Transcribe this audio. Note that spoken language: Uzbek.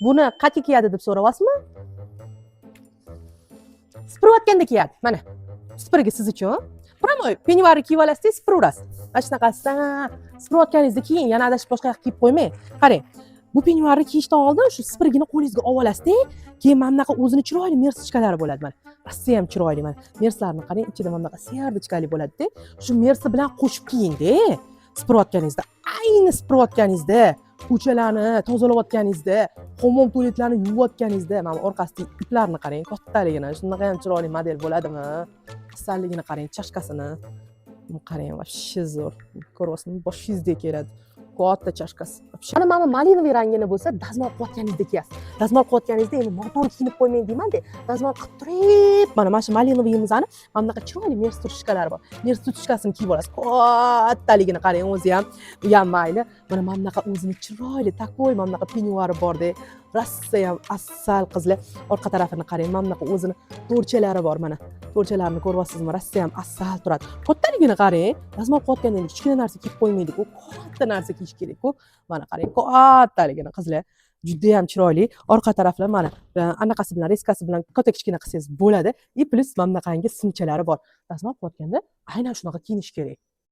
Buni qachon kiyadi deb so'rayapsizmi? Sipiryotganda kiyadi. Mana. Sipirgi siz uchun. Promoy penyoarni kiyib olasiz, sipirib urasiz. Mana shunaqasidan sipirayotganingizda keyin yana adashib boshqa yoqqa kiyib qo'ymang. Qarang. Bu penyoarni kiyishdan oldin shu sipirgini qo'lingizga olib olasiz-da, keyin mana bunaqa o'zini chiroyli mersichkalari bo'ladi mana. Rossiya ham chiroyli mana. Merslarni qarang, ichida mana bunaqa serdichkali bo'ladi-da. Shu mersi bilan qo'shib kiying-da. Sipirayotganingizda, ayni sipirayotganingizda, ko'chalarni tozalayotganingizda, hammom tualetlarni yuvayotganingizda, mana orqasidagi iplarni qarang, kattaligini, shunaqa ham chiroyli model bo'ladimi? Asalligini qarang, chashkasini. Qarang, вообще zo'r. Ko'ryapsizmi? Boshingizdek keladi. Katta chashkasi. Mana malinoviy rangini bo'lsa, dazmol qilayotganingizda kiyasiz. Dazmol qilayotganingizda endi noto'g'ri kiyinib qo'ymang deyman-da. Dazmol qilib turib, mana shu malinoviymizani mana bunaqa chiroyli mers tutishkalari bor. Mers tutishkasini kiyib olasiz. Kattaligini qarang, o'zi ham mayli. Mana bunaqa o'zini chiroyli, takoy mana bunaqa penyoari bor-da. Rossiya ham asal qizlar. Orqa tarafini qarang, mana bunaqa o'zini to'rchalari bor mana. To'rchalarni ko'ryapsizmi? Rossiya ham asal turadi. Kattaligini qarang. Dazmol qilayotganda kichkina narsa kiyib qo'ymaylik-ku. Katta narsa kiyish kerak-ku. Mana qarang, kattaligini qizlar. Juda ham chiroyli. Orqa taraflar mana anaqasi bilan, reskasi bilan katta kichkina qilsangiz bo'ladi. И plus mana bunaqangi simchalari bor. Dazmol qilayotganda aynan shunaqa kiyinish kerak.